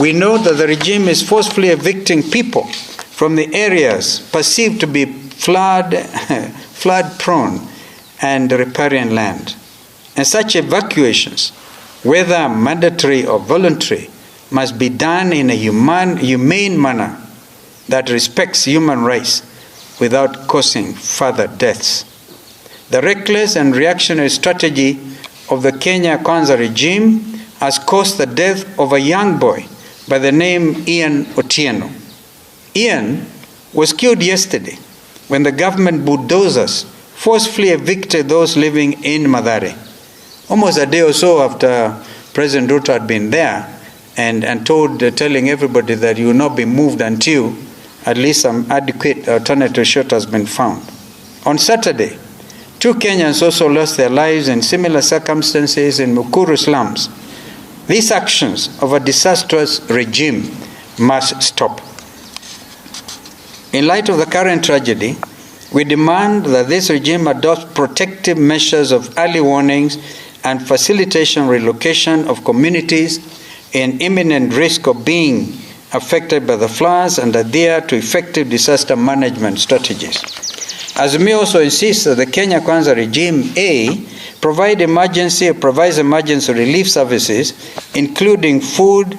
We know that the regime is forcefully evicting people from the areas perceived to be flood-prone and riparian land. And such evacuations, whether mandatory or voluntary, must be done in a humane manner that respects human rights without causing further deaths. The reckless and reactionary strategy of the Kenya Kwanza regime has caused the death of a young boy by the name Ian Otieno. Ian was killed yesterday when the government bulldozers forcefully evicted those living in Mathare. Almost a day or so after President Ruto had been there and telling everybody that you will not be moved until at least some adequate alternative shelter has been found. On Saturday, 2 Kenyans also lost their lives in similar circumstances in Mukuru slums. These actions of a disastrous regime must stop. In light of the current tragedy, we demand that this regime adopts protective measures of early warnings and facilitation relocation of communities in imminent risk of being affected by the floods and adhere to effective disaster management strategies. Azimio also insists that the Kenya Kwanza regime provides emergency relief services, including food,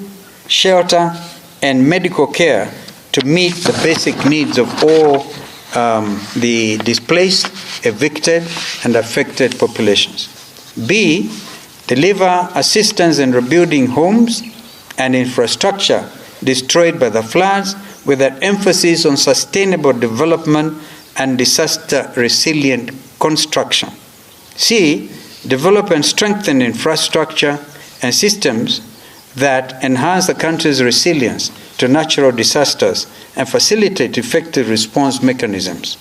shelter, and medical care to meet the basic needs of all the displaced, evicted, and affected populations. B, deliver assistance in rebuilding homes and infrastructure destroyed by the floods with an emphasis on sustainable development and disaster-resilient construction. C, develop and strengthen infrastructure and systems that enhance the country's resilience to natural disasters and facilitate effective response mechanisms.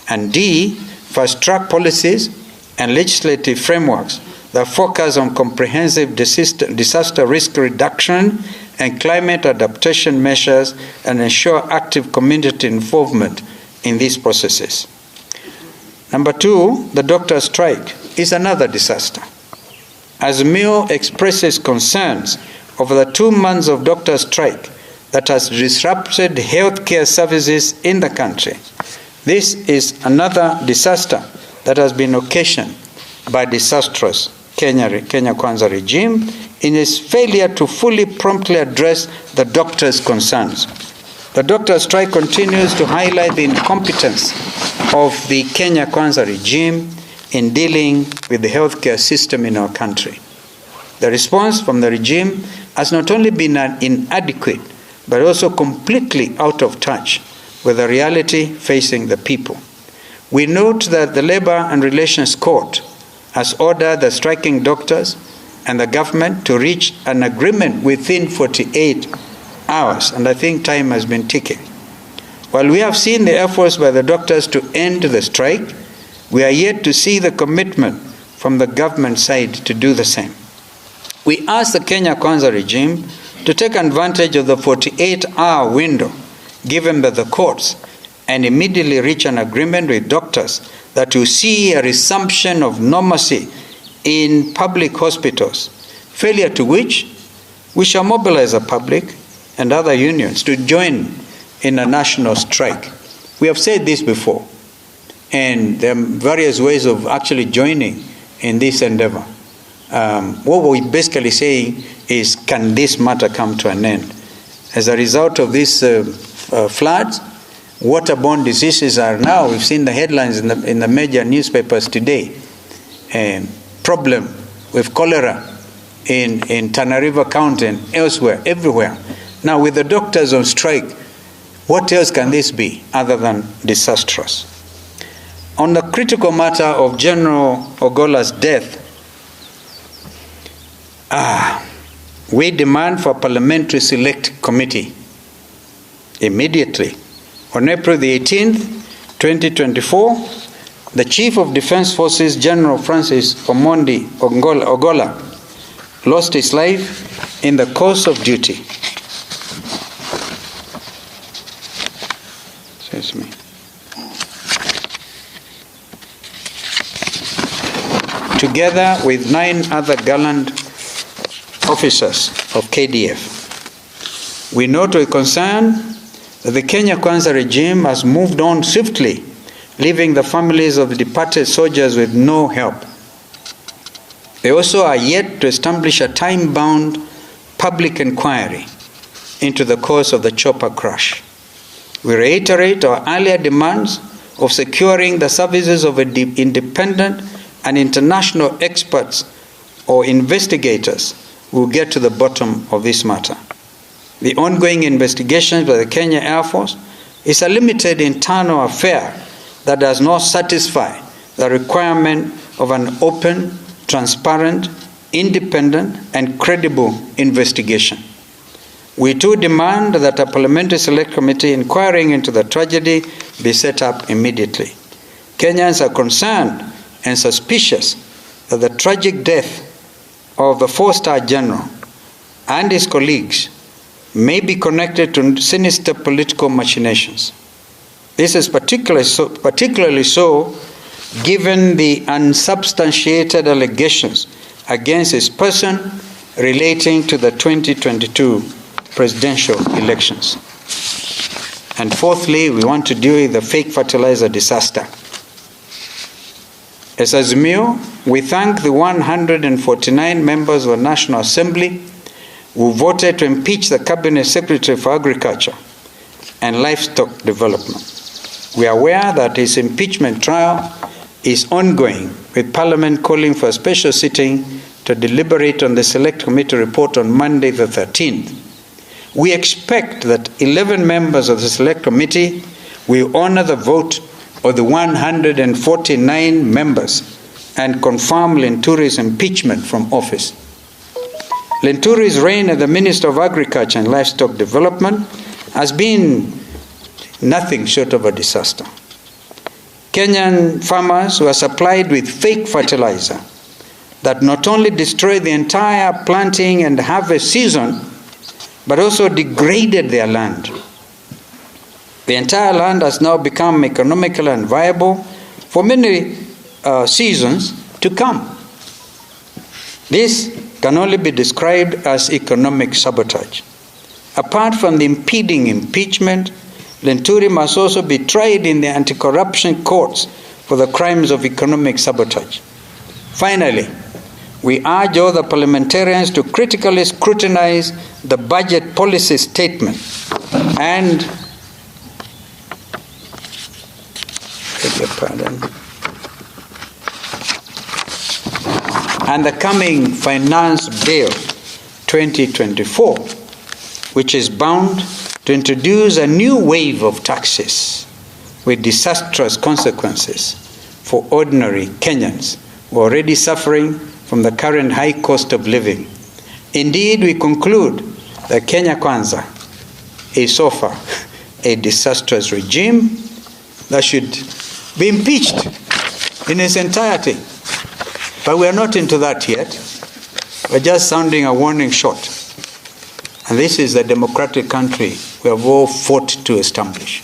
And D, fast-track policies and legislative frameworks that focus on comprehensive disaster risk reduction and climate adaptation measures and ensure active community involvement in these processes. Number 2, the doctor strike is another disaster. Azimio expresses concerns over the 2 months of doctor strike that has disrupted healthcare services in the country. This is another disaster that has been occasioned by disastrous Kenya Kwanza regime in its failure to fully promptly address the doctors' concerns. The doctor strike continues to highlight the incompetence of the Kenya Kwanza regime in dealing with the healthcare system in our country. The response from the regime has not only been inadequate, but also completely out of touch with the reality facing the people. We note that the Labor and Relations Court has ordered the striking doctors and the government to reach an agreement within 48 hours, and I think time has been ticking. While we have seen the efforts by the doctors to end the strike, we are yet to see the commitment from the government side to do the same. We ask the Kenya Kwanza regime to take advantage of the 48-hour window given by the courts and immediately reach an agreement with doctors that will see a resumption of normalcy in public hospitals, failure to which we shall mobilize the public and other unions to join in a national strike. We have said this before, and there are various ways of actually joining in this endeavor. What we're basically saying is, can this matter come to an end? As a result of these floods, waterborne diseases are now, we've seen the headlines in the major newspapers today, problem with cholera in Tana River County and elsewhere, everywhere. Now with the doctors on strike, what else can this be other than disastrous? On the critical matter of General Ogola's death, we demand for a parliamentary select committee immediately. On April the 18th, 2024, the Chief of Defense Forces, General Francis Omondi Ogola, lost his life in the course of duty. Excuse me. Together with 9 other gallant officers of KDF. We note with concern that the Kenya Kwanza regime has moved on swiftly, leaving the families of the departed soldiers with no help. They also are yet to establish a time-bound public inquiry into the cause of the chopper crash. We reiterate our earlier demands of securing the services of independent and international experts or investigators who will get to the bottom of this matter. The ongoing investigations by the Kenya Air Force is a limited internal affair that does not satisfy the requirement of an open, transparent, independent, and credible investigation. We too demand that a parliamentary select committee inquiring into the tragedy be set up immediately. Kenyans are concerned and suspicious that the tragic death of the four-star general and his colleagues may be connected to sinister political machinations. This is particularly so given the unsubstantiated allegations against his person relating to the 2022 presidential elections. And fourthly, we want to deal with the fake fertilizer disaster. As Azimio, we thank the 149 members of the National Assembly who voted to impeach the Cabinet Secretary for Agriculture and Livestock Development. We are aware that his impeachment trial is ongoing, with Parliament calling for a special sitting to deliberate on the Select Committee report on Monday the 13th. We expect that 11 members of the Select Committee will honor the vote of the 149 members and confirm Lenturi's impeachment from office. Lenturi's reign as the Minister of Agriculture and Livestock Development has been nothing short of a disaster. Kenyan farmers were supplied with fake fertilizer that not only destroyed the entire planting and harvest season, but also degraded their land. The entire land has now become economical and viable for many seasons to come. This can only be described as economic sabotage. Apart from the impeding impeachment, Lenturi must also be tried in the anti-corruption courts for the crimes of economic sabotage. Finally, we urge all the parliamentarians to critically scrutinize the budget policy statement and the coming Finance Bill 2024, which is bound to introduce a new wave of taxes with disastrous consequences for ordinary Kenyans who are already suffering from the current high cost of living. Indeed, we conclude that Kenya Kwanza is so far a disastrous regime that should be impeached in its entirety. But we are not into that yet. We're just sounding a warning shot. And this is the democratic country we have all fought to establish.